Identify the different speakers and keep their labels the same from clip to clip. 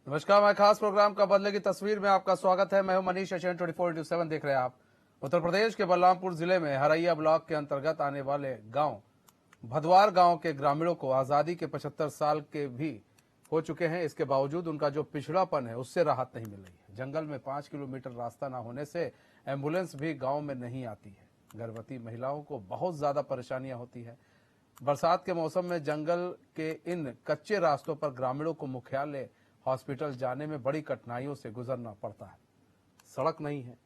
Speaker 1: नमस्कार, मैं खास प्रोग्राम का बदले की तस्वीर में आपका स्वागत है। मैं हूं मनीष एशियन 24/7 देख रहे हैं आप। उत्तर प्रदेश के बलरामपुर जिले में हरैया ब्लॉक के अंतर्गत आने वाले गांव भदवार गांव के ग्रामीणों को आजादी के 75 साल के भी हो चुके हैं। इसके बावजूद उनका जो पिछड़ापन है उससे राहत नहीं मिल रही है। जंगल में 5 किलोमीटर रास्ता न होने से एम्बुलेंस भी गाँव में नहीं आती है। गर्भवती महिलाओं को बहुत ज्यादा परेशानियां होती है। बरसात के मौसम में जंगल के इन कच्चे रास्तों पर ग्रामीणों को मुख्यालय हॉस्पिटल जाने में बड़ी कठिनाइयों से गुजरना पड़ता है। सड़क नहीं है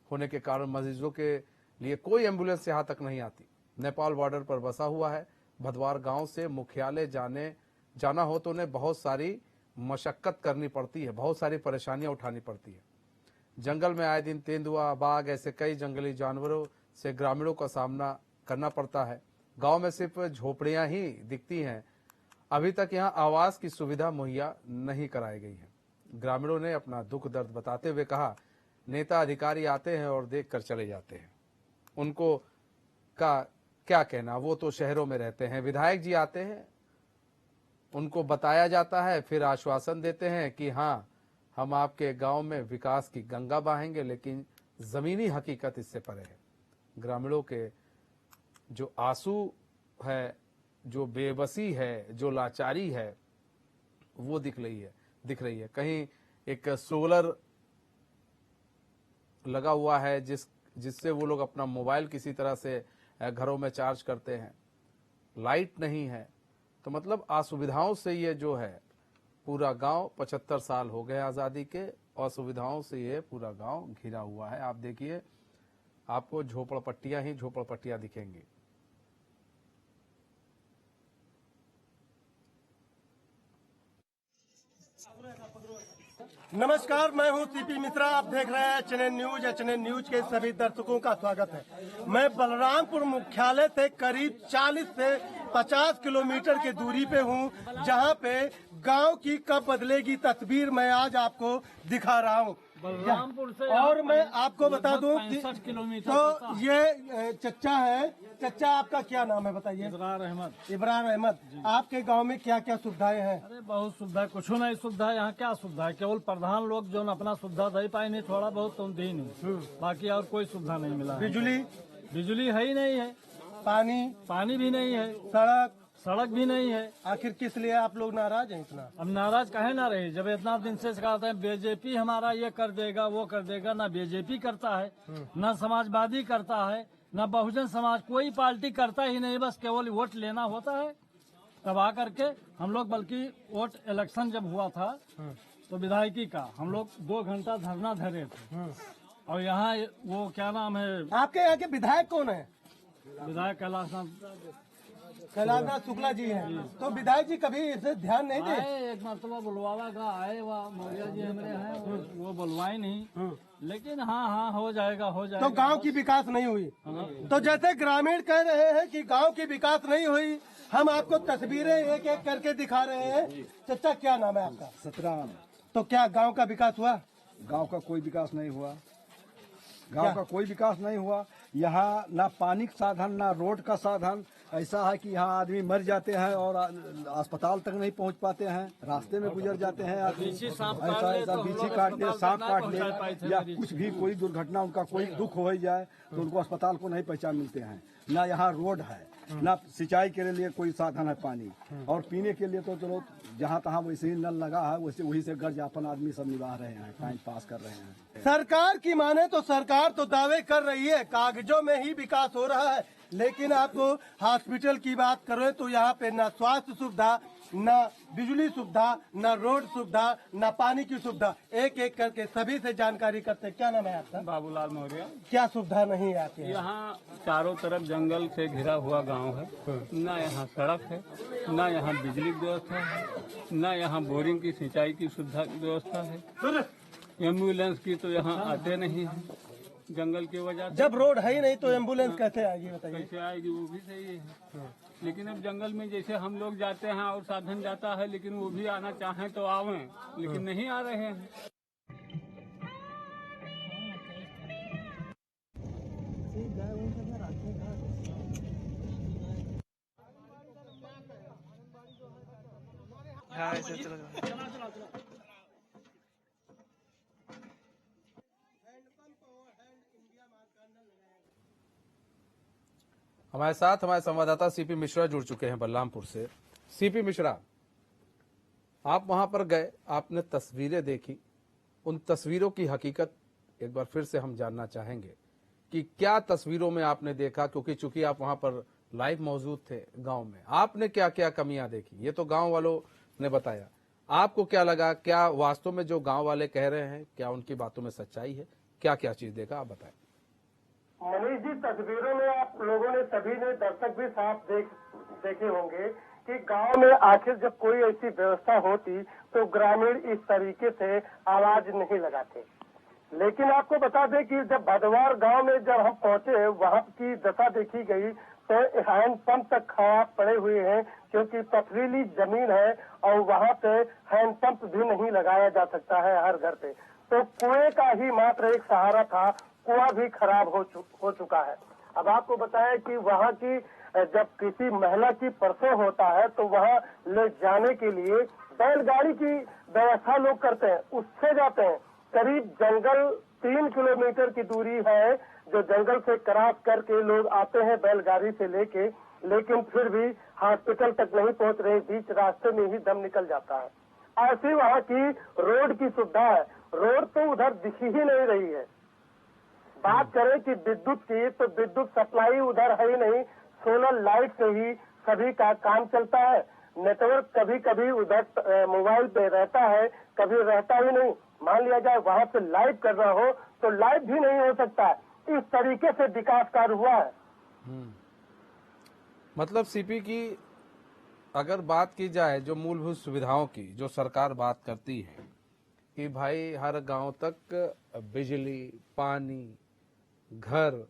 Speaker 1: होने के कारण मरीजों के लिए कोई एम्बुलेंस यहां तक नहीं आती। नेपाल बॉर्डर पर बसा हुआ है भदवार गांव से मुख्यालय जाना हो तो उन्हें बहुत सारी मशक्कत करनी पड़ती है, बहुत सारी परेशानियां उठानी पड़ती है। जंगल में आए दिन तेंदुआ, बाघ ऐसे कई जंगली जानवरों से ग्रामीणों का सामना करना पड़ता है। गांव में सिर्फ झोपड़ियां ही दिखती हैं। अभी तक यहां आवास की सुविधा मुहैया नहीं कराई गई है। ग्रामीणों ने अपना दुख दर्द बताते हुए कहा, नेता अधिकारी आते हैं और देखकर चले जाते हैं, उनको का क्या कहना, वो तो शहरों में रहते हैं। विधायक जी आते हैं, उनको बताया जाता है, फिर आश्वासन देते हैं कि हाँ हम आपके गांव में विकास की गंगा बहाएंगे, लेकिन जमीनी हकीकत इससे परे है। ग्रामीणों के जो आंसू है, जो बेबसी है, जो लाचारी है, वो दिख रही है। कहीं एक सोलर लगा हुआ है जिससे वो लोग अपना मोबाइल किसी तरह से घरों में चार्ज करते हैं। लाइट नहीं है, तो मतलब असुविधाओं से ये जो है पूरा गांव 75 साल हो गए आजादी के, असुविधाओं से ये पूरा गांव घिरा हुआ है। आप देखिए, आपको झोपड़पट्टियां ही झोपड़पट्टियां दिखेंगी।
Speaker 2: नमस्कार, मैं हूं सीपी मिश्रा। आप देख रहे हैं एचएनएन न्यूज। एचएनएन न्यूज के सभी दर्शकों का स्वागत है। मैं बलरामपुर मुख्यालय से करीब 40 से 50 किलोमीटर की दूरी पे हूं, जहां पे गांव की कब बदलेगी तस्वीर मैं आज आपको दिखा रहा हूं।
Speaker 3: बलरामपुर से
Speaker 2: और मैं आपको बता दूं कि
Speaker 3: 65 किलोमीटर
Speaker 2: तो ये चच्चा है। चच्चा, आपका क्या नाम है बताइए? इब्रार अहमद। आपके गांव में क्या क्या सुविधाएं हैं?
Speaker 3: अरे बहुत सुविधा, कुछ नहीं सुविधा। यहाँ क्या सुविधा है? केवल प्रधान लोग जो अपना सुविधा दे पाए नहीं, थोड़ा बहुत तुम दी नहीं, बाकी और कोई सुविधा नहीं मिला। बिजली है ही नहीं है, पानी भी नहीं है, सड़क भी नहीं है।
Speaker 2: आखिर किस लिए आप लोग नाराज हैं इतना?
Speaker 3: अब नाराज काहे ना रहे, जब इतना दिन से कहते हैं बीजेपी हमारा ये कर देगा वो कर देगा। ना बीजेपी करता है, ना समाजवादी करता है, ना बहुजन समाज, कोई पार्टी करता ही नहीं। बस केवल वोट लेना होता है। तब आकर के हम लोग, बल्कि वोट इलेक्शन जब हुआ था तो विधायकी का हम लोग 2 घंटा धरना धरे थे। और यहाँ वो क्या नाम है,
Speaker 2: आपके यहाँ के विधायक कौन है?
Speaker 3: विधायक
Speaker 2: कैलाशनाथ शुक्ला जी हैं। तो विधायक जी कभी इसे ध्यान नहीं दे?
Speaker 3: एक मरतबा बुलवावा का आए, वह मौर्या जी हमारे हैं, वो बुलवाए नहीं। लेकिन हाँ हो जाएगा।
Speaker 2: तो गांव की विकास नहीं हुई। तो जैसे ग्रामीण कह रहे हैं कि गांव की विकास नहीं हुई, हम आपको तस्वीरें एक एक करके दिखा रहे हैं। चचा, क्या नाम है आपका?
Speaker 4: सतराम।
Speaker 2: तो क्या गांव का विकास हुआ?
Speaker 4: गांव का कोई विकास नहीं हुआ। गांव का कोई विकास नहीं हुआ। यहाँ ना पानी का साधन, ना रोड का साधन। ऐसा है कि यहाँ आदमी मर जाते हैं और अस्पताल तक नहीं पहुंच पाते हैं, रास्ते में गुजर जाते हैं आदमी। ऐसा बीछी काट ले, सांप काट ले, या कुछ भी कोई दुर्घटना, उनका कोई दुख हो जाए तो उनको अस्पताल को नहीं पहचान मिलते हैं। ना यहाँ रोड है, ना सिंचाई के लिए कोई साधन है पानी, और पीने के लिए तो चलो जहाँ तहाँ वैसे ही नल लगा है, वैसे वही से गर्ज अपन आदमी सब निभा रहे हैं, टाइम पास कर रहे हैं।
Speaker 2: सरकार की माने तो सरकार तो दावे कर रही है कागजों में ही विकास हो रहा है, लेकिन आपको हॉस्पिटल की बात करें तो यहाँ पे ना स्वास्थ्य सुविधा, ना बिजली सुविधा, ना रोड सुविधा, ना पानी की सुविधा। एक एक करके सभी से जानकारी करते। क्या नाम है आपका?
Speaker 3: बाबूलाल मौर्य।
Speaker 2: क्या सुविधा नहीं आती है?
Speaker 3: यहाँ चारों तरफ जंगल से घिरा हुआ गांव है। ना यहाँ सड़क है, ना यहाँ बिजली की व्यवस्था है, ना यहाँ बोरिंग की सिंचाई की सुविधा व्यवस्था है। एम्बुलेंस की तो यहाँ आते नहीं है, जंगल की वजह से।
Speaker 2: जब रोड है ही नहीं तो एम्बुलेंस कैसे आएगी बताइए?
Speaker 3: कैसे आएगी, वो भी सही है। लेकिन अब जंगल में जैसे हम लोग जाते हैं और साधन जाता है, लेकिन वो भी आना चाहें तो आवें, लेकिन नहीं आ रहे हैं।
Speaker 5: हाँ, ऐसे चलो।
Speaker 1: हमारे साथ हमारे संवाददाता सीपी मिश्रा जुड़ चुके हैं बलरामपुर से। सीपी मिश्रा, आप वहां पर गए, आपने तस्वीरें देखी, उन तस्वीरों की हकीकत एक बार फिर से हम जानना चाहेंगे कि क्या तस्वीरों में आपने देखा, क्योंकि चूंकि आप वहां पर लाइव मौजूद थे गांव में, आपने क्या क्या कमियां देखी? ये तो गांव वालों ने बताया, आपको क्या लगा? क्या वास्तव में जो गांव वाले कह रहे हैं, क्या उनकी बातों में सच्चाई है? क्या क्या चीज देखा, आप बताएं।
Speaker 2: मनीष जी, तस्वीरों में आप लोगों ने, सभी ने, दर्शक भी साफ देखे होंगे कि गांव में आखिर जब कोई ऐसी व्यवस्था होती तो ग्रामीण इस तरीके से आवाज नहीं लगाते। लेकिन आपको बता दें कि जब भदवार गांव में जब हम पहुंचे, वहां की दशा देखी गई तो हैंडपंप तक खराब पड़े हुए हैं, क्योंकि पथरीली जमीन है और वहां पे हैंडपंप भी नहीं लगाया जा सकता है हर घर पे। तो कुएं का ही मात्र एक सहारा था, कुआं भी खराब हो चुका है। अब आपको बताया कि वहां की जब किसी महिला की प्रसव होता है तो वहां ले जाने के लिए बैलगाड़ी की व्यवस्था लोग करते हैं, उससे जाते हैं। करीब जंगल 3 किलोमीटर की दूरी है जो जंगल से क्रॉस करके लोग आते हैं बैलगाड़ी से लेके, लेकिन फिर भी हॉस्पिटल तक नहीं पहुंच रहे, बीच रास्ते में ही दम निकल जाता है। ऐसी वहां की रोड की सुविधा है, रोड तो उधर दिखी ही नहीं रही है। बात करें कि विद्युत की, तो विद्युत सप्लाई उधर है ही नहीं, सोलर लाइट से ही सभी का काम चलता है। नेटवर्क कभी कभी उधर मोबाइल पे रहता है, कभी रहता ही नहीं। मान लिया जाए वहां पे लाइव करना हो तो लाइव भी नहीं हो सकता। इस तरीके से विकास कार्य हुआ है।
Speaker 1: मतलब सीपी की अगर बात की जाए जो मूलभूत सुविधाओं की, जो सरकार बात करती है कि भाई हर गांव तक बिजली, पानी, घर,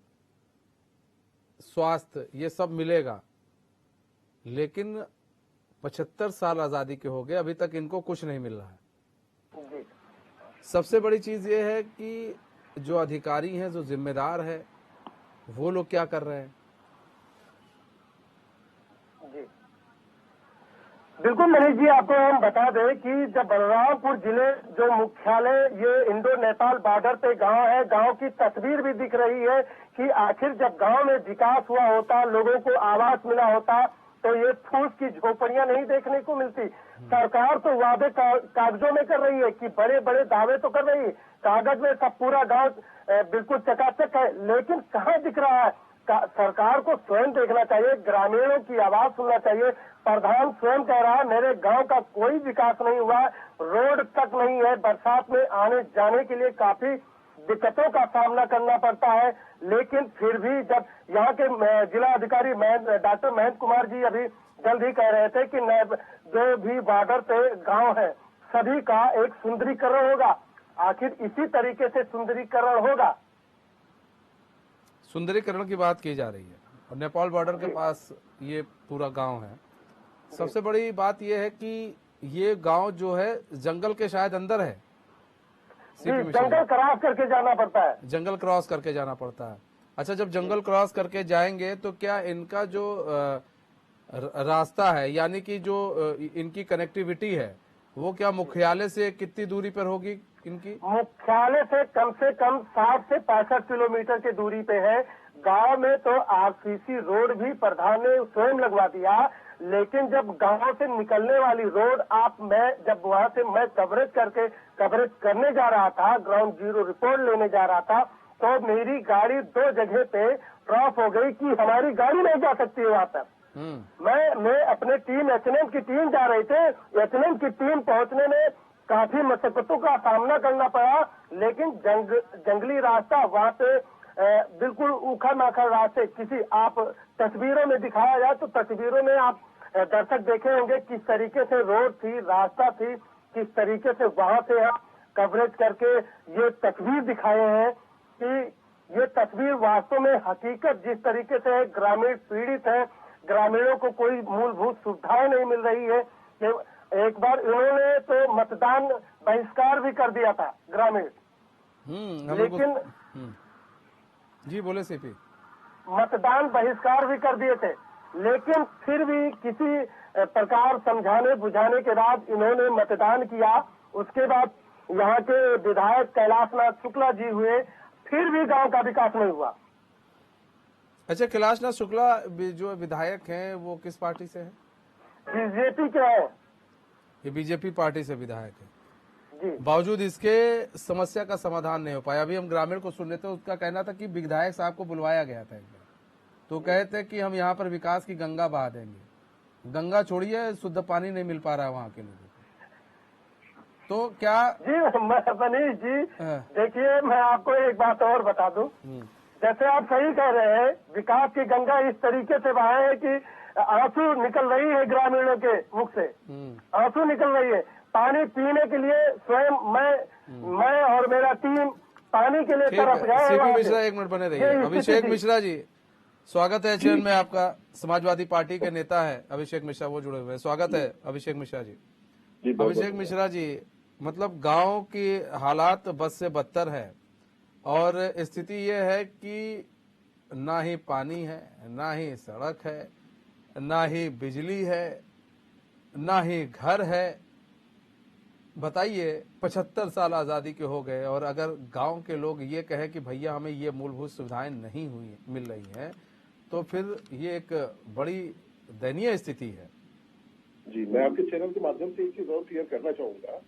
Speaker 1: स्वास्थ्य, ये सब मिलेगा, लेकिन 75 साल आजादी के हो गए, अभी तक इनको कुछ नहीं मिल रहा है। सबसे बड़ी चीज ये है कि जो अधिकारी हैं, जो जिम्मेदार है, वो लोग क्या कर रहे हैं?
Speaker 2: जी बिल्कुल मनीष जी, आपको हम बता दें कि जब बलरामपुर जिले जो मुख्यालय, ये इंडो नेपाल बॉर्डर पे गांव है, गांव की तस्वीर भी दिख रही है कि आखिर जब गांव में विकास हुआ होता, लोगों को आवास मिला होता, तो ये फूस की झोपड़ियां नहीं देखने को मिलती। सरकार तो वादे कागजों में कर रही है कि बड़े बड़े दावे तो कर रही है, कागज में सब पूरा गांव बिल्कुल चकाचक है, लेकिन कहाँ दिख रहा है? सरकार को स्वयं देखना चाहिए, ग्रामीणों की आवाज सुनना चाहिए। प्रधान स्वयं कह रहा है मेरे गांव का कोई विकास नहीं हुआ, रोड तक नहीं है, बरसात में आने जाने के लिए काफी दिक्कतों का सामना करना पड़ता है। लेकिन फिर भी जब यहाँ के जिला अधिकारी डॉक्टर महेंद्र कुमार जी अभी जल्द ही कह रहे थे कि जो भी बॉर्डर पे गांव है सभी का एक सुंदरीकरण होगा। आखिर इसी तरीके से सुंदरीकरण होगा।
Speaker 1: सुंदरीकरण की बात की जा रही है और नेपाल बॉर्डर के पास ये पूरा गांव है। सबसे बड़ी बात यह है कि ये गांव जो है जंगल के शायद अंदर है।
Speaker 2: जंगल क्रॉस करके जाना पड़ता है।
Speaker 1: जंगल क्रॉस करके जाना पड़ता है। अच्छा, जब जंगल क्रॉस करके जाएंगे तो क्या इनका जो रास्ता है, यानी कि जो इनकी कनेक्टिविटी है, वो क्या मुख्यालय से कितनी दूरी पर होगी इनकी?
Speaker 2: मुख्यालय से कम 60 से 65 किलोमीटर की दूरी पे है। गांव में तो आरसीसी रोड भी प्रधान ने स्वयं लगवा दिया, लेकिन जब गांव से निकलने वाली रोड जब वहां से मैं कवरेज करने जा रहा था, ग्राउंड जीरो रिपोर्ट लेने जा रहा था, तो मेरी गाड़ी 2 जगह पे ड्रॉप हो गई कि हमारी गाड़ी नहीं जा सकती है वहां पर। मैं अपने टीम एचएनएम की टीम जा रही थे, एचएनएम की टीम पहुंचने में काफी मशक्कतों का सामना करना पड़ा, लेकिन जंगली रास्ता वहां पे बिल्कुल उखड़ माखड़ रास्ते, किसी आप तस्वीरों में दिखाया जाए तो तस्वीरों में आप दर्शक देखे होंगे किस तरीके से रोड थी, रास्ता थी, किस तरीके से वहां से हम कवरेज करके ये तस्वीर दिखाए हैं कि ये तस्वीर वास्तव में हकीकत जिस तरीके से ग्रामीण पीड़ित है, ग्रामीणों को कोई मूलभूत सुविधाएं नहीं मिल रही है। एक बार इन्होंने तो मतदान बहिष्कार भी कर दिया था ग्रामीण, लेकिन
Speaker 1: जी बोले सीपी,
Speaker 2: मतदान बहिष्कार भी कर दिए थे, लेकिन फिर भी किसी प्रकार समझाने बुझाने के बाद इन्होंने मतदान किया। उसके बाद यहाँ के विधायक कैलाशनाथ शुक्ला जी हुए, फिर भी गांव का विकास नहीं हुआ।
Speaker 1: अच्छा, कैलाशनाथ शुक्ला जो विधायक हैं वो किस पार्टी से हैं?
Speaker 2: बीजेपी के है
Speaker 1: ये बीजेपी पार्टी से विधायक है।
Speaker 2: जी।
Speaker 1: बावजूद इसके समस्या का समाधान नहीं हो पाया। अभी हम ग्रामीण को सुन रहे थे, उसका कहना था कि विधायक साहब को बुलवाया गया था एक बार, तो कहते कि हम यहाँ पर विकास की गंगा बहा देंगे। गंगा छोड़िए, शुद्ध पानी नहीं मिल पा रहा है वहाँ के लोगों को। तो क्या
Speaker 2: जी मनीष जी,
Speaker 1: हाँ।
Speaker 2: देखिए मैं आपको एक बात और बता दूं। जैसे आप सही कह रहे हैं, विकास की गंगा इस तरीके से बहाए है कि आंसू निकल रही है ग्रामीणों के मुख से, आंसू निकल रही है। पानी पीने के लिए स्वयं मैं और मेरा टीम पानी के लिए तरफ गए।
Speaker 1: सीपी मिश्रा, एक मिनट बने रहिए। अभिषेक मिश्रा जी, स्वागत है चैनल में आपका। समाजवादी पार्टी के नेता है अभिषेक मिश्रा, वो जुड़े हुए हैं। स्वागत है अभिषेक मिश्रा जी। अभिषेक मिश्रा जी, मतलब गांव की हालात बद से बदतर है और स्थिति ये है कि ना ही पानी है, ना ही सड़क है, ना ही बिजली है, ना ही घर है। बताइए, 75 साल आजादी के हो गए और अगर गांव के लोग ये कहे कि भैया हमें ये मूलभूत सुविधाएं नहीं मिल रही हैं, तो फिर ये एक बड़ी दयनीय स्थिति है।
Speaker 5: जी, मैं आपके चैनल के माध्यम से एक चीज और क्लियर करना चाहूंगा,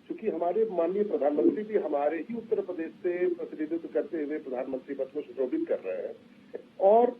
Speaker 5: क्योंकि हमारे माननीय प्रधानमंत्री भी हमारे ही उत्तर प्रदेश से प्रतिनिधित्व करते हुए प्रधानमंत्री पद को सुशोभित कर रहे हैं। और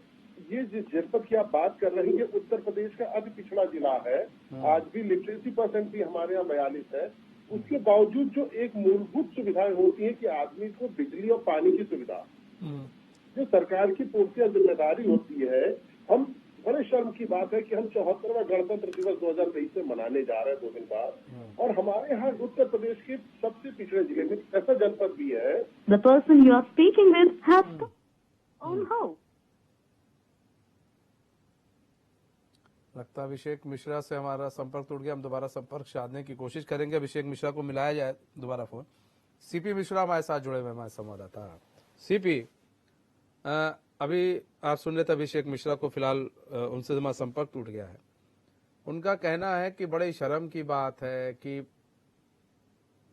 Speaker 5: ये जिस जनपद की आप बात कर रहे हैं, ये उत्तर प्रदेश का अति पिछड़ा जिला है। आज भी लिटरेसी परसेंट भी हमारे यहाँ 42 है। उसके बावजूद जो एक मूलभूत सुविधाएं होती है कि आदमी को बिजली और पानी की सुविधा, जो सरकार की पूर्ति जिम्मेदारी होती है। हम बड़े शर्म की बात है कि हम 74वां गणतंत्र दिवस 2023 में मनाने जा रहे हैं 2 दिन बाद, और हमारे यहाँ उत्तर प्रदेश के सबसे पिछड़े जिले में ऐसा जनपद भी है।
Speaker 6: The person you are speaking with has on hold.
Speaker 1: लगता है अभिषेक मिश्रा से हमारा संपर्क टूट गया। हम दोबारा संपर्क साधने की कोशिश करेंगे, अभिषेक मिश्रा को मिलाया जाए दोबारा फोन। सीपी मिश्रा हमारे साथ जुड़े हुए हमारे संवाददाता। सीपी, अभी आप सुन रहे थे अभिषेक मिश्रा को, फिलहाल उनसे हमारा संपर्क टूट गया है। उनका कहना है कि बड़े शर्म की बात है कि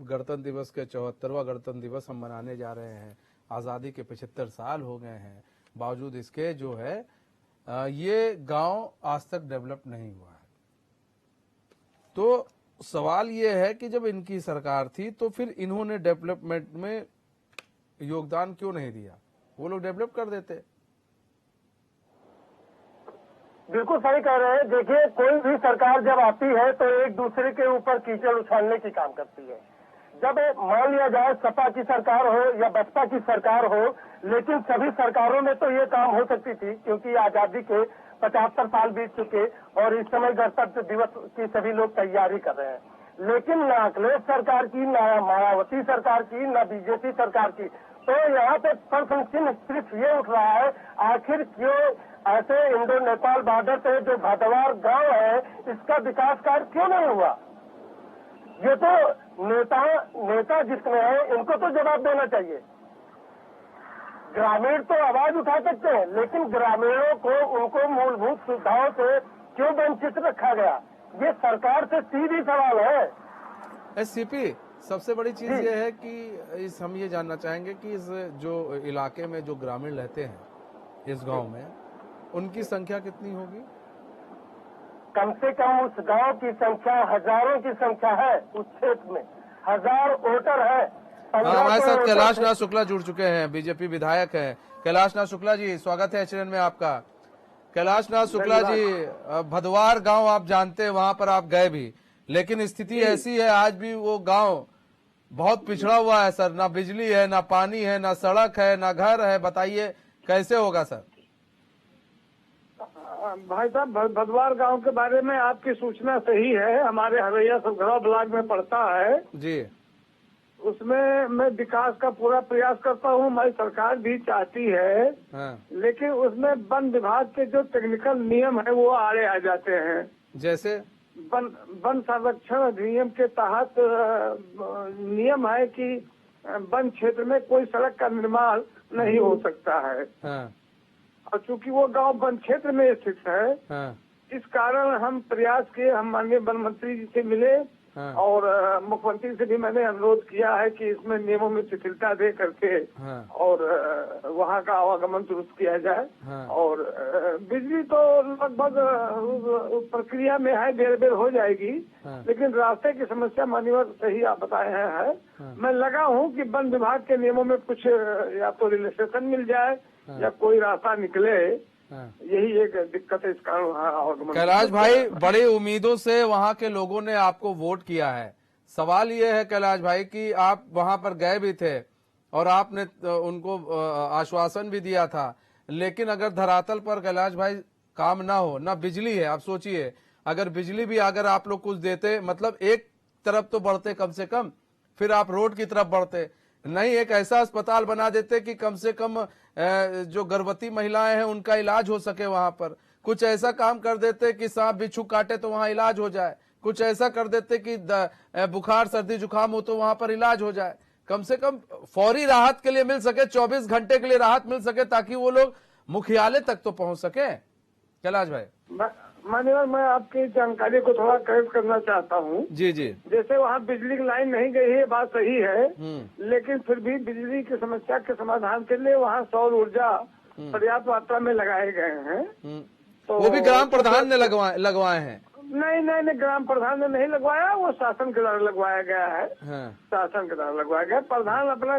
Speaker 1: गणतंत्र दिवस के 74वां गणतंत्र दिवस हम मनाने जा रहे हैं, आजादी के 75 साल हो गए हैं, बावजूद इसके जो है ये गांव आज तक डेवलप नहीं हुआ है। तो सवाल ये है कि जब इनकी सरकार थी तो फिर इन्होंने डेवलपमेंट में योगदान क्यों नहीं दिया? वो लोग डेवलप कर देते।
Speaker 2: बिल्कुल सही कह रहे हैं। देखिए, कोई भी सरकार जब आती है तो एक दूसरे के ऊपर कीचड़ उछालने की काम करती है। जब मान लिया जाए सपा की सरकार हो या बसपा की सरकार हो, लेकिन सभी सरकारों में तो ये काम हो सकती थी, क्योंकि आजादी के 75 साल बीत चुके और इस समय गणतंत्र दिवस की सभी लोग तैयारी कर रहे हैं। लेकिन न अखिलेश सरकार की, न मायावती सरकार की, न बीजेपी सरकार की। तो यहाँ पे प्रश्न चिन्ह सिर्फ ये उठ रहा है, आखिर क्यों ऐसे इंडो नेपाल बॉर्डर पे जो भदवार गांव है, इसका विकास कार्य क्यों नहीं हुआ? ये तो नेता जिसमें है, इनको तो जवाब देना चाहिए। ग्रामीण तो आवाज उठा सकते हैं, लेकिन ग्रामीणों को उनको मूलभूत सुविधाओं से क्यों वंचित रखा गया? ये सरकार से सीधी सवाल है।
Speaker 1: सीपी, सबसे बड़ी चीज ये है कि हम ये जानना चाहेंगे कि इस जो इलाके में जो ग्रामीण रहते हैं, इस गांव में, उनकी संख्या कितनी होगी?
Speaker 2: कम से कम उस गांव की संख्या हजारों की संख्या है। उस क्षेत्र में 1000 वोटर है।
Speaker 1: हमारे साथ कैलाशनाथ शुक्ला जुड़ चुके हैं, बीजेपी विधायक हैं। कैलाशनाथ शुक्ला जी, स्वागत है चैनल में आपका। कैलाशनाथ शुक्ला जी, भदवार गांव आप जानते हैं, वहां पर आप गए भी, लेकिन स्थिति ऐसी है आज भी वो गांव बहुत पिछड़ा हुआ है सर। ना बिजली है, ना पानी है, ना सड़क है, ना घर है। बताइए कैसे होगा सर?
Speaker 7: भाई साहब, भदवार गांव के बारे में आपकी सूचना सही है। हमारे हरैया सुखरा ब्लॉक में पड़ता है
Speaker 1: जी।
Speaker 7: उसमें मैं विकास का पूरा प्रयास करता हूँ, हमारी सरकार भी चाहती है।
Speaker 1: हाँ।
Speaker 7: लेकिन उसमें वन विभाग के जो टेक्निकल नियम है वो आड़े आ जाते हैं।
Speaker 1: जैसे
Speaker 7: वन संरक्षण अधिनियम के तहत नियम है कि वन क्षेत्र में कोई सड़क का निर्माण नहीं हो सकता है।
Speaker 1: हाँ।
Speaker 7: और चूंकि वो गांव वन क्षेत्र में स्थित है,
Speaker 1: हाँ।
Speaker 7: इस कारण हम प्रयास किए, हम माननीय वन मंत्री जी से मिले
Speaker 1: हाँ।
Speaker 7: और मुख्यमंत्री से भी मैंने अनुरोध किया है कि इसमें नियमों में शिथिलता दे करके
Speaker 1: हाँ।
Speaker 7: और वहाँ का आवागमन दुरुस्त किया जाए।
Speaker 1: हाँ।
Speaker 7: और बिजली तो लगभग प्रक्रिया में है, देर बेर हो जाएगी।
Speaker 1: हाँ।
Speaker 7: लेकिन रास्ते की समस्या माननीय सही आप बताए हैं। मैं लगा हूँ कि वन विभाग के नियमों में कुछ या तो रिलैक्सेशन मिल जाए या कोई रास्ता निकले। यही एक दिक्कत है इस कारण आवागमन।
Speaker 1: कैलाश भाई, बड़ी उम्मीदों से वहां के लोगों ने आपको वोट किया है। सवाल ये है कैलाश भाई कि आप वहां पर गए भी थे और आपने उनको आश्वासन भी दिया था, लेकिन अगर धरातल पर कैलाश भाई काम ना हो, ना बिजली है, आप सोचिए अगर बिजली भी अगर आप लोग कुछ देते, मतलब एक तरफ तो बढ़ते कम से कम, फिर आप रोड की तरफ बढ़ते, नहीं एक ऐसा अस्पताल बना देते कि कम से कम जो गर्भवती महिलाएं हैं उनका इलाज हो सके, वहां पर कुछ ऐसा काम कर देते कि सांप बिच्छू काटे तो वहां इलाज हो जाए, कुछ ऐसा कर देते कि बुखार सर्दी जुकाम हो तो वहां पर इलाज हो जाए, कम से कम फौरी राहत के लिए मिल सके, 24 घंटे के लिए राहत मिल सके ताकि वो लोग मुख्यालय तक तो पहुंच सके। कैलाश भाई,
Speaker 7: मान्यवर, मैं आपकी जानकारी को थोड़ा करेक्ट करना चाहता हूँ।
Speaker 1: जी जी।
Speaker 7: जैसे वहाँ बिजली की लाइन नहीं गई है, बात सही है, लेकिन फिर भी बिजली की समस्या के समाधान के लिए वहाँ सौर ऊर्जा पर्याप्त मात्रा में लगाए गए हैं।
Speaker 1: तो वो भी ग्राम प्रधान ने लगवाए हैं?
Speaker 7: नहीं, ग्राम प्रधान ने नहीं लगवाया, वो शासन के द्वारा लगवाया गया है।
Speaker 1: हाँ।
Speaker 7: शासन के द्वारा लगवाया गया। प्रधान अपना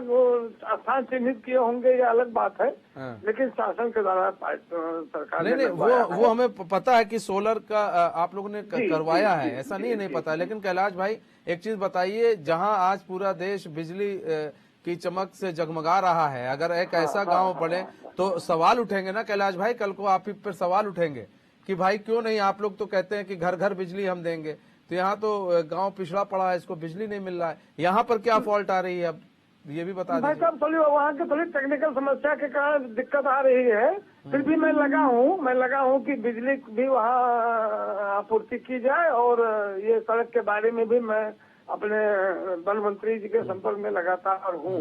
Speaker 7: स्थान चिन्हित किए होंगे, ये अलग बात है।
Speaker 1: हाँ।
Speaker 7: लेकिन शासन के द्वारा सरकार
Speaker 1: नहीं, वो हमें पता है कि सोलर का आप लोगों ने करवाया है, ऐसा नहीं पता। लेकिन कैलाश भाई एक चीज बताइए, जहां आज पूरा देश बिजली की चमक से जगमगा रहा है, अगर एक ऐसा गांव पड़े तो सवाल उठेंगे ना कैलाश भाई, कल को आप ही पर सवाल उठेंगे कि भाई क्यों नहीं, आप लोग तो कहते हैं कि घर घर बिजली हम देंगे, तो यहाँ तो गांव पिछड़ा पड़ा है, इसको बिजली नहीं मिल रहा है, यहाँ पर क्या फॉल्ट आ रही है, अब ये भी बता दीजिए।
Speaker 7: साहब थोड़ी वहाँ की थोड़ी टेक्निकल समस्या के कारण दिक्कत आ रही है। फिर भी मैं लगा हूँ कि बिजली भी वहाँ आपूर्ति की जाए। और ये सड़क के बारे में भी मैं अपने वन मंत्री जी के संपर्क में लगातार हूँ,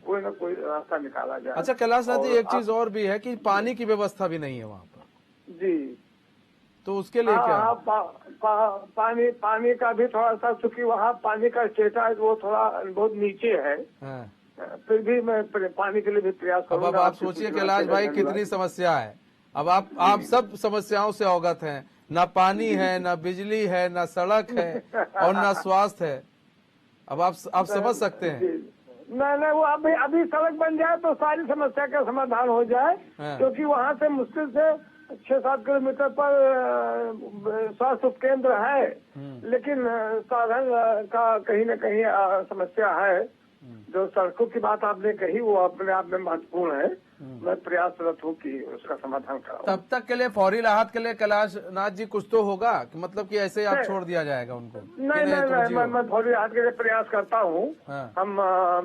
Speaker 7: कोई न कोई रास्ता निकाला जाए।
Speaker 1: अच्छा कैलाश नाथ जी, एक चीज और भी है कि पानी की व्यवस्था भी नहीं है वहाँ पर।
Speaker 7: जी,
Speaker 1: तो उसके लिए क्या?
Speaker 7: पानी का भी थोड़ा सा, चूंकि वहाँ पानी का स्टेटस वो थोड़ा बहुत नीचे है।
Speaker 1: हाँ।
Speaker 7: फिर भी मैं पानी के लिए भी प्रयास करूंगा।
Speaker 1: अब आप सोचिए कैलाश भाई कितनी समस्या है। अब आप सब समस्याओं से अवगत हैं, ना पानी है, ना बिजली है, ना सड़क है और ना स्वास्थ्य है। अब आप समझ सकते हैं।
Speaker 7: नहीं, वो अभी सड़क बन जाए तो सारी समस्या का समाधान हो जाए। क्योंकि वहाँ से मुश्किल से 6-7 किलोमीटर पर स्वास्थ्य उपकेंद्र है, लेकिन साधन का कहीं न कहीं समस्या है। जो सड़कों की बात आपने कही वो अपने आप में महत्वपूर्ण है। मैं प्रयासरत हूँ कि उसका समाधान कराऊं।
Speaker 1: तब तक के लिए फौरी राहत के लिए कैलाश नाथ जी कुछ तो होगा कि मतलब कि ऐसे आप छोड़ दिया जाएगा उनको?
Speaker 7: नहीं, मैं फौरी राहत के लिए प्रयास करता हूँ। हम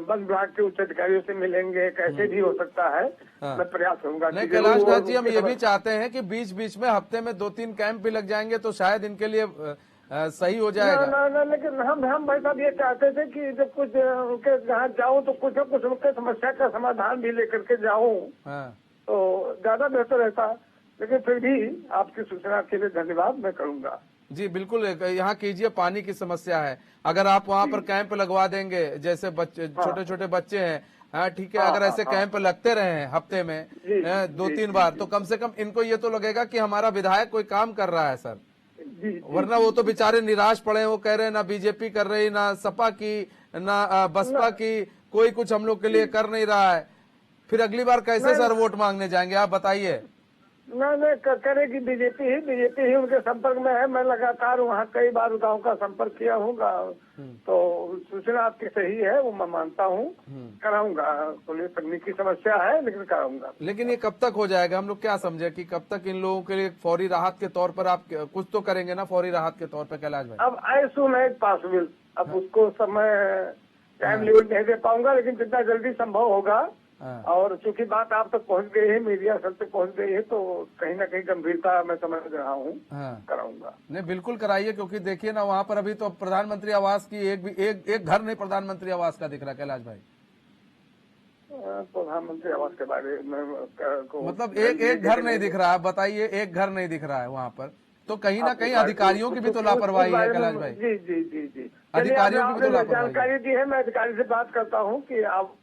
Speaker 7: वन विभाग के उच्च अधिकारियों से मिलेंगे, कैसे भी हो सकता है। मैं प्रयास करूंगा।
Speaker 1: नहीं कैलाश नाथ जी, हम ये भी चाहते हैं कि बीच बीच में हफ्ते में 2-3 कैंप भी लग जाएंगे तो शायद इनके लिए सही हो जाएगा।
Speaker 7: लेकिन हम भाई साहब ये चाहते थे कि जब कुछ उनके जहाँ जाऊँ तो कुछ न कुछ उनके समस्या का समाधान भी लेकर के जाऊँ तो ज्यादा बेहतर रहता। लेकिन फिर भी आपकी सूचना के लिए धन्यवाद, मैं करूँगा।
Speaker 1: जी बिल्कुल, यहाँ कीजिए। पानी की समस्या है, अगर आप वहाँ पर कैंप लगवा देंगे, जैसे बच्चे छोटे छोटे बच्चे हैं, हाँ ठीक है, अगर ऐसे कैंप लगते रहे हफ्ते में 2-3 बार तो कम से कम इनको ये तो लगेगा कि हमारा विधायक कोई काम कर रहा है सर। वरना वो तो बेचारे निराश पड़े हैं, वो कह रहे हैं ना बीजेपी कर रही, ना सपा की, ना बसपा की, कोई कुछ हम लोग के लिए कर नहीं रहा है। फिर अगली बार कैसे सर वोट मांगने जाएंगे, आप बताइए।
Speaker 7: नहीं, करेगी बीजेपी ही उनके संपर्क में है। मैं लगातार वहाँ कई बार गांव का संपर्क किया हूँ, तो सूचना आपकी सही है, वो मैं मानता हूँ, कराऊंगा। थोड़ी तकनीकी समस्या है लेकिन कराऊंगा।
Speaker 1: लेकिन ये कब तक हो जाएगा, हम लोग क्या समझे कि कब तक इन लोगों के लिए फौरी राहत के तौर पर आप कुछ तो करेंगे ना फौरी राहत के तौर पर कैलाश भाई?
Speaker 7: अब एज सून एज पॉसिबल, अब उसको समय टाइम लिमिट नहीं दे पाऊंगा, लेकिन जितना जल्दी संभव होगा। और चूंकि बात आप तक पहुंच गई है, मीडिया सब तक पहुंच गई है, तो कहीं ना कहीं गंभीरता मैं समझ रहा हूँ। कराऊंगा।
Speaker 1: नहीं बिल्कुल कराइए, क्योंकि देखिए ना वहाँ पर अभी तो प्रधानमंत्री आवास की एक घर नहीं प्रधानमंत्री आवास का दिख रहा है कैलाश भाई।
Speaker 7: प्रधानमंत्री आवास के बारे में
Speaker 1: मतलब एक घर नहीं दिख रहा है, बताइए, एक घर नहीं दिख रहा है वहाँ पर, तो कहीं ना कहीं अधिकारियों की भी तो लापरवाही है कैलाश भाई।
Speaker 7: जी।
Speaker 1: अधिकारियों की भी तो लापरवाही है।
Speaker 7: जानकारी दी है, मैं अधिकारी से बात करता हूँ कि आप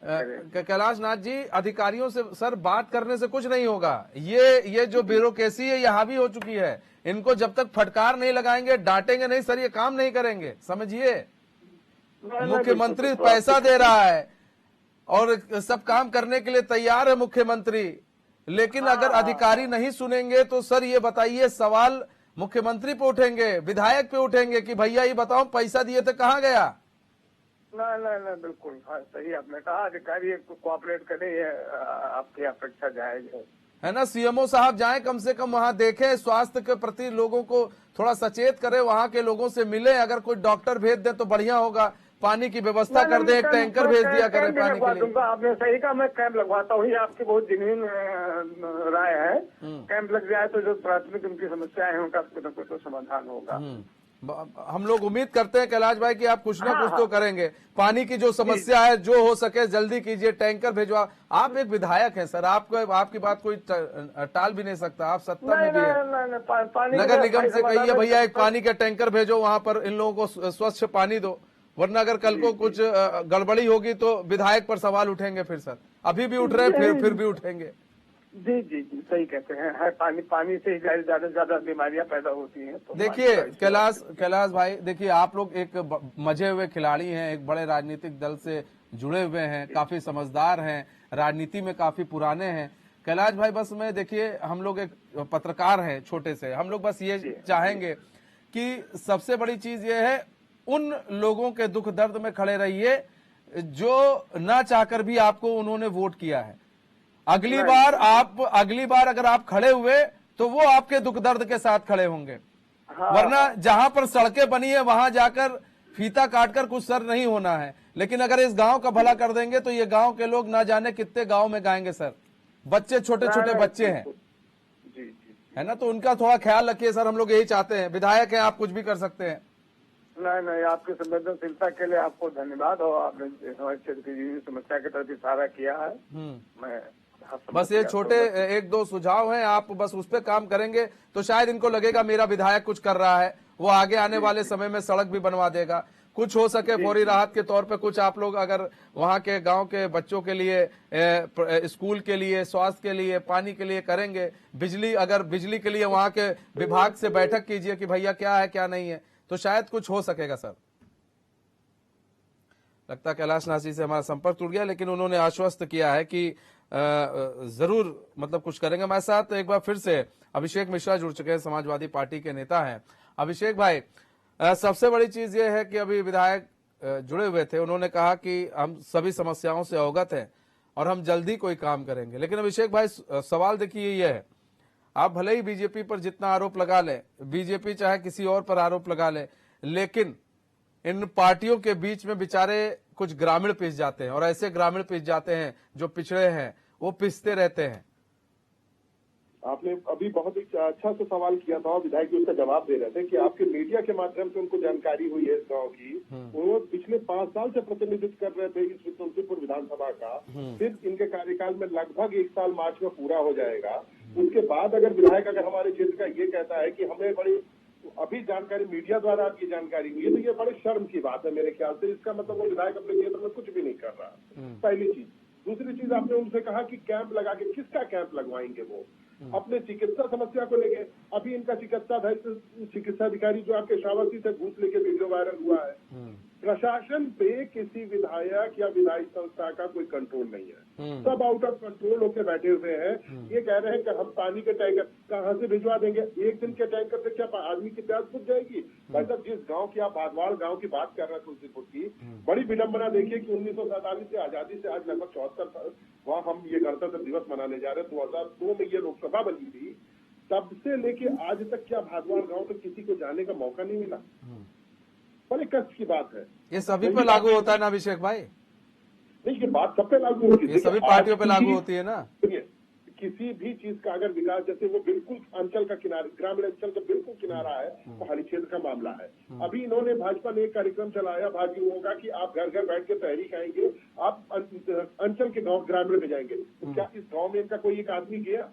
Speaker 1: कैलाश नाथ जी, अधिकारियों से सर बात करने से कुछ नहीं होगा। ये जो ब्यूरोक्रेसी है ये हावी हो चुकी है। इनको जब तक फटकार नहीं लगाएंगे, डांटेंगे नहीं सर, ये काम नहीं करेंगे, समझिए। मुख्यमंत्री पैसा दे रहा है और सब काम करने के लिए तैयार है मुख्यमंत्री, लेकिन अगर अधिकारी नहीं सुनेंगे तो सर ये बताइए, सवाल मुख्यमंत्री पे उठेंगे, विधायक पे उठेंगे कि भैया ये बताओ पैसा दिए थे कहाँ गया।
Speaker 7: नहीं बिल्कुल, हाँ सही आपने कहा, अधिकारी कोऑपरेट करे, ये आपकी अपेक्षा जायज है
Speaker 1: ना। सीएमओ साहब जाएं, कम से कम वहां देखें, स्वास्थ्य के प्रति लोगों को थोड़ा सचेत करें, वहां के लोगों से मिले, अगर कोई डॉक्टर भेज दे तो बढ़िया होगा, पानी की व्यवस्था कर दे, एक टैंकर भेज दिया करें पानी के लिए।
Speaker 7: आपने सही कहा, मैं कैंप लगवाता हूँ, ये आपकी बहुत जेन्युइन राय है। कैंप लग जाए तो जो प्राथमिक उनकी समस्याएं हैं उनका कुछ तो समाधान होगा।
Speaker 1: हम लोग उम्मीद करते हैं कैलाश भाई कि आप कुछ ना कुछ तो करेंगे। पानी की जो समस्या है जो हो सके जल्दी कीजिए, टैंकर भेजवा। आप एक विधायक हैं सर, आपको आपकी बात कोई टाल भी नहीं सकता, आप सत्ता में भी है। नगर निगम से कहिए भैया एक पानी का टैंकर भेजो, वहां पर इन लोगों को स्वच्छ पानी दो, वरना अगर कल को कुछ गड़बड़ी होगी तो विधायक पर सवाल उठेंगे फिर सर। अभी भी उठ रहे हैं, फिर भी उठेंगे।
Speaker 7: जी सही कहते हैं, है पानी से ही ज्यादा बीमारियां पैदा होती हैं। तो
Speaker 1: देखिए कैलाश भाई, देखिए आप लोग एक मजे हुए खिलाड़ी हैं, एक बड़े राजनीतिक दल से जुड़े हुए हैं, काफी समझदार हैं, राजनीति में काफी पुराने हैं। कैलाश भाई बस मैं, देखिए हम लोग एक पत्रकार हैं छोटे से, हम लोग बस ये चाहेंगे कि सबसे बड़ी चीज ये है, उन लोगों के दुख दर्द में खड़े रहिए जो ना चाहकर भी आपको उन्होंने वोट किया है। अगली बार अगर आप खड़े हुए तो वो आपके दुख दर्द के साथ खड़े होंगे। वरना जहां पर सड़कें बनी है वहां जाकर फीता काटकर कुछ सर नहीं होना है, लेकिन अगर इस गांव का भला कर देंगे तो ये गांव के लोग ना जाने कितने गांव में गाएंगे सर। बच्चे छोटे छोटे बच्चे हैं, है ना, तो उनका थोड़ा ख्याल रखिए सर, हम लोग यही चाहते हैं। विधायक हैं आप, कुछ भी कर सकते हैं।
Speaker 7: नहीं, आपकी संवेदनशीलता के लिए आपको धन्यवाद, और आपने हमारे क्षेत्र की समस्या की तरफ इशारा किया है। मैं
Speaker 1: बस ये छोटे एक दो सुझाव हैं, आप बस उस पर काम करेंगे तो शायद इनको लगेगा मेरा विधायक कुछ कर रहा है, वो आगे आने वाले समय में सड़क भी बनवा देगा। कुछ हो सके फौरी राहत के तौर पे कुछ आप लोग अगर वहां के गांव के बच्चों के लिए, स्कूल के लिए, स्वास्थ्य के लिए, पानी के लिए करेंगे, बिजली के लिए वहां के विभाग से बैठक कीजिए कि भैया क्या है क्या नहीं है, तो शायद कुछ हो सकेगा सर। लगता कैलाश नाथ जी से हमारा संपर्क टूट गया, लेकिन उन्होंने आश्वस्त किया है कि जरूर मतलब कुछ करेंगे। हमारे साथ एक बार फिर से अभिषेक मिश्रा जुड़ चुके हैं, समाजवादी पार्टी के नेता हैं। अभिषेक भाई, सबसे बड़ी चीज ये है कि अभी विधायक जुड़े हुए थे, उन्होंने कहा कि हम सभी समस्याओं से अवगत हैं और हम जल्दी कोई काम करेंगे। लेकिन अभिषेक भाई सवाल देखिए ये है, आप भले ही बीजेपी पर जितना आरोप लगा लें, बीजेपी चाहे किसी और पर आरोप लगा ले, लेकिन इन पार्टियों के बीच में बेचारे कुछ ग्रामीण पिस जाते हैं, और ऐसे ग्रामीण पिस जाते हैं जो पिछड़े हैं, वो पिसते रहते हैं।
Speaker 5: आपने अभी बहुत ही अच्छा सा सवाल किया था, विधायक जी उसका जवाब दे रहे थे कि आपके मीडिया के माध्यम से उनको जानकारी हुई है इस गांव की। वो पिछले 5 साल से प्रतिनिधित्व कर रहे थे इस तुलसीपुर विधानसभा का। फिर इनके कार्यकाल में लगभग 1 साल मार्च में पूरा हो जाएगा। उसके बाद अगर विधायक अगर हमारे क्षेत्र का ये कहता है कि हमें बड़ी अभी जानकारी मीडिया द्वारा आपकी जानकारी हुई है, तो ये बड़ी शर्म की बात है मेरे ख्याल से। इसका मतलब वो विधायक अपने क्षेत्र में कुछ भी नहीं कर रहा, पहली चीज। दूसरी चीज, आपने उनसे कहा कि कैंप लगा के, किसका कैंप लगवाएंगे वो? अपने चिकित्सा समस्या को लेके। अभी इनका चिकित्सा अधिकारी जो आपके श्रावस्ती से घूस लेके वीडियो वायरल हुआ है। प्रशासन पे किसी विधायक या विधायी संस्था का कोई कंट्रोल नहीं है, सब आउट ऑफ कंट्रोल होकर बैठे हुए हैं। ये कह रहे हैं कि हम पानी के टैंकर कहाँ से भिजवा देंगे? एक दिन के टैंकर से क्या आदमी की प्यास बुझ जाएगी? भाई साहब, जिस गांव की आप भागवाड़ गांव की बात कर रहे हैं तुलसीपुर की, बड़ी विडंबना देखिए कि 1947 से आजादी से आज लगभग 74 साल वहाँ हम ये गणतंत्र दिवस मनाने जा रहे हैं। 2002 में ये लोकसभा बनी थी, तब से लेके आज तक क्या भागवाड़ गाँव तक किसी को जाने का मौका नहीं मिला? बड़े कष्ट की बात है।
Speaker 1: ये सभी पे लागू होता है ना अभिषेक भाई?
Speaker 5: नहीं, ये बात सब पे लागू होती है,
Speaker 1: ये सभी पार्टियों पे लागू होती है ना।
Speaker 5: किसी भी चीज का अगर विकास, जैसे वो बिल्कुल अंचल का किनारा, ग्रामीण अंचल का बिल्कुल किनारा है, पहाड़ी क्षेत्र का मामला है। अभी इन्होंने भाजपा ने एक कार्यक्रम चलाया भाजयुओं का कि आप घर घर बैठ के तहरीक आएंगे, आप अंचल के गाँव ग्रामीण में जाएंगे। तो क्या इस गाँव में इनका कोई एक आदमी गया?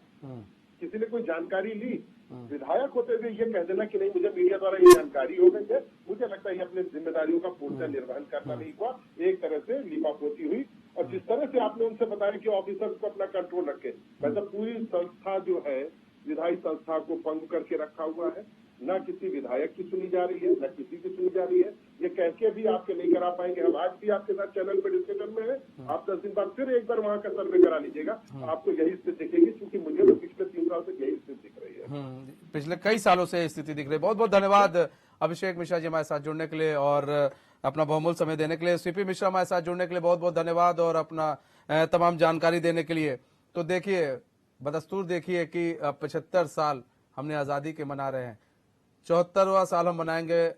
Speaker 5: किसी ने कोई जानकारी ली? विधायक होते हुए ये कह देना कि नहीं मुझे मीडिया द्वारा ये जानकारी हो गई है, मुझे लगता है ये अपनी जिम्मेदारियों का पूर्णतः निर्वहन करना नहीं हुआ, एक तरह से लिपापोती हुई। और जिस तरह से आपने उनसे बताया कि ऑफिसर्स को अपना कंट्रोल रखे, मतलब पूरी संस्था जो है विधायी संस्था को भंग करके रखा हुआ है, न किसी विधायक की सुनी जा रही है, न किसी की सुनी जा रही है। ये कह के भी आपके नहीं करा पाएंगे, हम आज भी आपके साथ चैनल पर डिस्कशन में है, आप 10 दिन बाद फिर एक बार वहाँ का सर्वे करा लीजिएगा, आपको यही स्थिति दिखेगी, क्योंकि मुझे तो पिछले 3 साल से यही स्थिति दिख रही है।
Speaker 1: पिछले कई सालों से स्थिति दिख रही है। बहुत बहुत धन्यवाद अभिषेक मिश्रा जी हमारे साथ जुड़ने के लिए और अपना बहुमूल्य समय देने के लिए। सीपी मिश्रा हमारे साथ जुड़ने के लिए बहुत बहुत धन्यवाद और अपना तमाम जानकारी देने के लिए। तो देखिए बदस्तूर देखिए कि 75 साल हमने आज़ादी के मना रहे हैं, 74वां साल हम मनाएंगे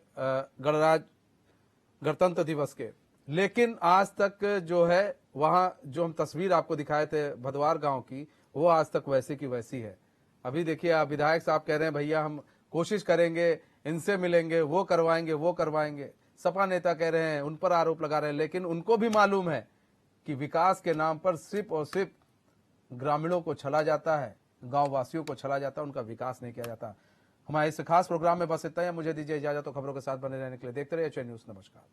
Speaker 1: गणतंत्र दिवस के, लेकिन आज तक जो है वहां जो हम तस्वीर आपको दिखाए थे भदवार गांव की, वो आज तक वैसी की वैसी है। अभी देखिए आप विधायक साहब कह रहे हैं भैया हम कोशिश करेंगे, इनसे मिलेंगे, वो करवाएंगे। सपा नेता कह रहे हैं, उन पर आरोप लगा रहे हैं, लेकिन उनको भी मालूम है कि विकास के नाम पर सिर्फ और सिर्फ ग्रामीणों को छला जाता है, गांव वासियों को छला जाता है, उनका विकास नहीं किया जाता। हमारे इस खास प्रोग्राम में बस इतना ही। मुझे दीजिए इजाजत, तो खबरों के साथ बने रहने के लिए देखते रहिए एचएन न्यूज़। नमस्कार।